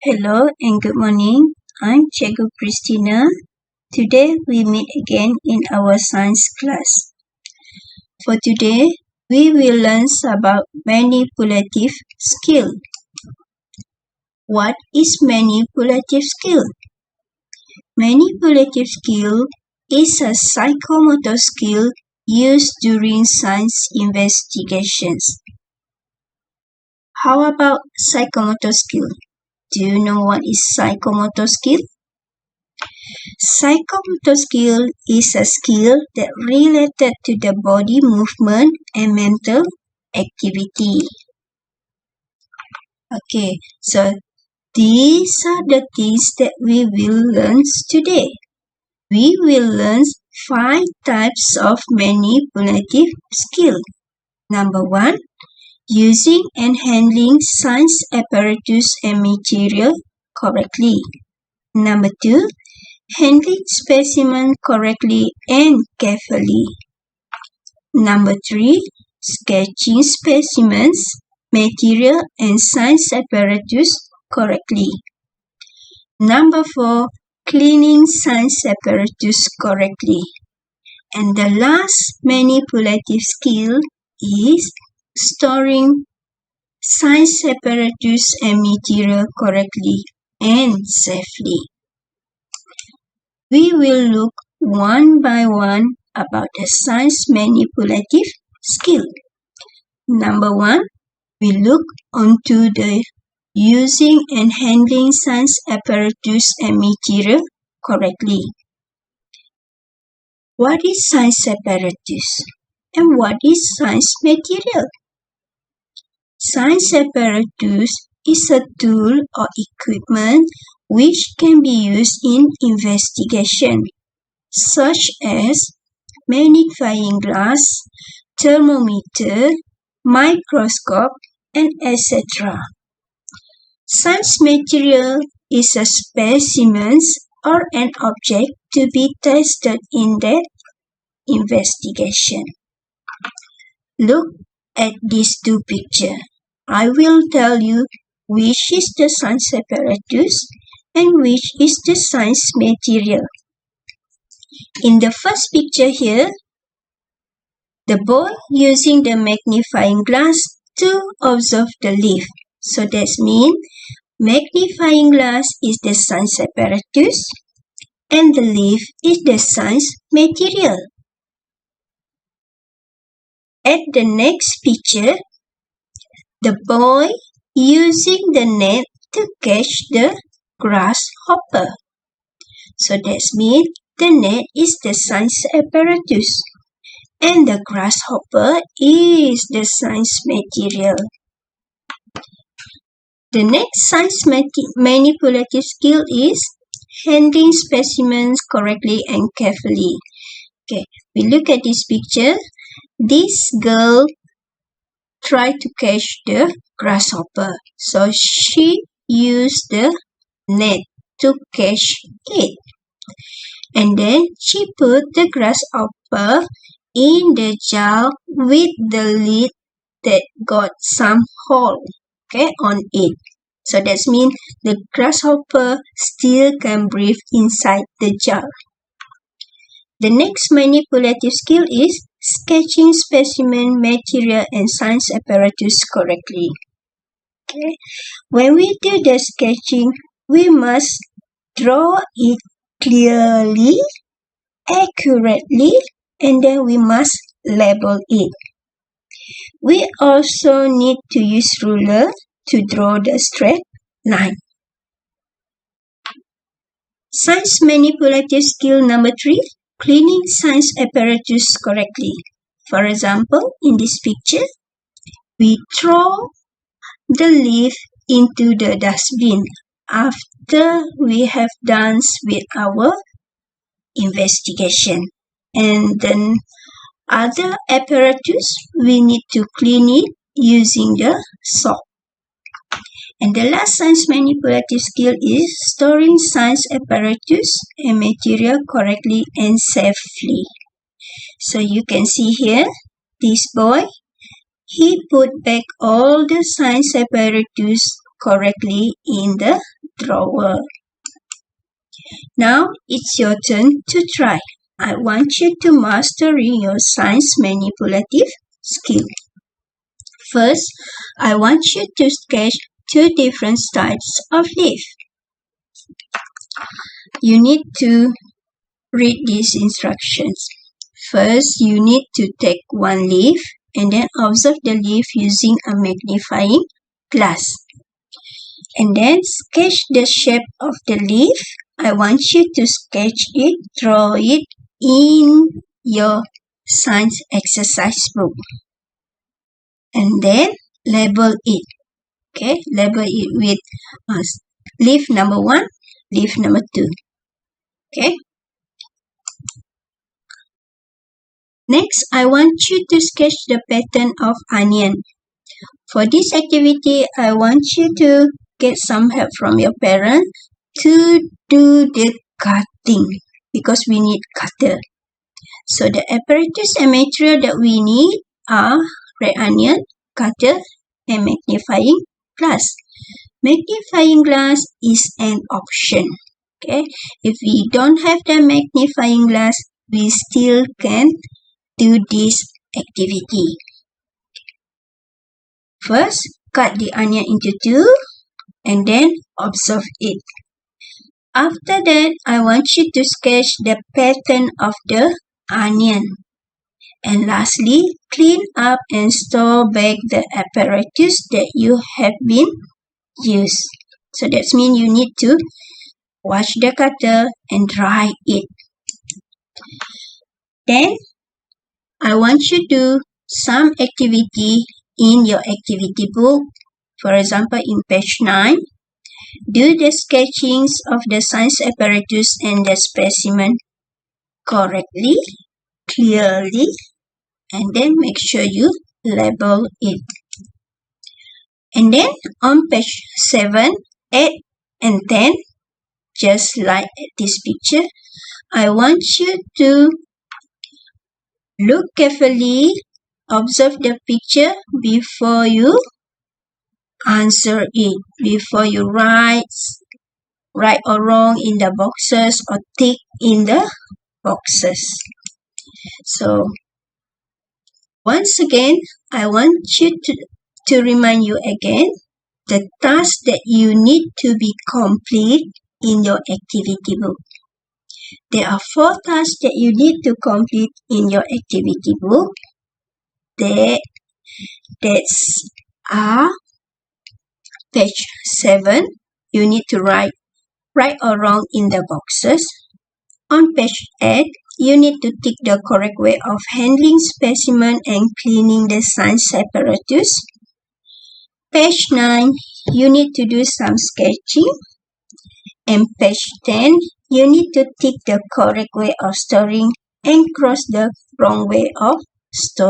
Hello and good morning. I'm Cikgu Christina. Today we meet again in our science class. For today, we will learn about manipulative skill. What is manipulative skill? Manipulative skill is a psychomotor skill used during science investigations. How about psychomotor skill? Do you know what is psychomotor skill? Psychomotor skill is a skill that related to the body movement and mental activity. Okay, so these are the things that we will learn today. We will learn 5 types of manipulative skill. Number 1, using and handling science apparatus and material correctly. Number 2, handling specimen correctly and carefully. Number 3, sketching specimens, material and science apparatus correctly. Number 4, cleaning science apparatus correctly. And the last manipulative skill is storing science apparatus and material correctly and safely. We will look one by one about the science manipulative skill. Number 1, we look onto the using and handling science apparatus and material correctly. What is science apparatus and what is science material? Science apparatus is a tool or equipment which can be used in investigation, such as magnifying glass, thermometer, microscope, and etc. Science material is a specimen or an object to be tested in that investigation. Look at these 2 pictures. I will tell you which is the science apparatus and which is the science material. In the first picture here, the boy using the magnifying glass to observe the leaf. So that means magnifying glass is the science apparatus and the leaf is the science material. At the next picture, the boy using the net to catch the grasshopper. So that means the net is the science apparatus and the grasshopper is the science material. The next science manipulative skill is handling specimens correctly and carefully. Okay, we look at this picture. This girl tried to catch the grasshopper. So she used the net to catch it. And then she put the grasshopper in the jar with the lid that got some hole on it. So that means the grasshopper still can breathe inside the jar. The next manipulative skill is sketching specimen, material and science apparatus correctly. Okay. When we do the sketching, we must draw it clearly, accurately, and then we must label it. We also need to use ruler to draw the straight line. Science manipulative skill number 3, cleaning science apparatus correctly. For example, in this picture, we throw the leaf into the dustbin after we have done with our investigation. And then other apparatus, we need to clean it using the soap. And the last science manipulative skill is storing science apparatus and material correctly and safely. So you can see here, this boy, he put back all the science apparatus correctly in the drawer. Now it's your turn to try. I want you to master your science manipulative skill. First, I want you to sketch two different types of leaf. You need to read these instructions. First, you need to take one leaf and then observe the leaf using a magnifying glass. And then sketch the shape of the leaf. I want you to sketch it, draw it in your science exercise book. And then label it. Okay, label it with leaf number 1, leaf number 2. Okay. Next, I want you to sketch the pattern of onion. For this activity, I want you to get some help from your parent to do the cutting because we need cutter. So the apparatus and material that we need are red onion, cutter, and magnifying glass. Magnifying glass is an option. Okay, if we don't have the magnifying glass, we still can do this activity. First, cut the onion into 2 and then observe it. After that, I want you to sketch the pattern of the onion. And lastly, clean up and store back the apparatus that you have been used. So that means you need to wash the cutter and dry it. Then, I want you to do some activity in your activity book. For example, in page 9, do the sketchings of the science apparatus and the specimen correctly, clearly, and then make sure you label it. And then on page 7, 8, and 10, just like this picture, I want you to look carefully, observe the picture before you answer it, before you write right or wrong in the boxes or tick in the boxes. So once again, I want you to remind you again the tasks that you need to be complete in your activity book. There are 4 tasks that you need to complete in your activity book. That's page 7. You need to write right or wrong in the boxes. On page 8, you need to tick the correct way of handling specimen and cleaning the science apparatus. Page 9, you need to do some sketching. And page 10, you need to tick the correct way of storing and cross the wrong way of storing.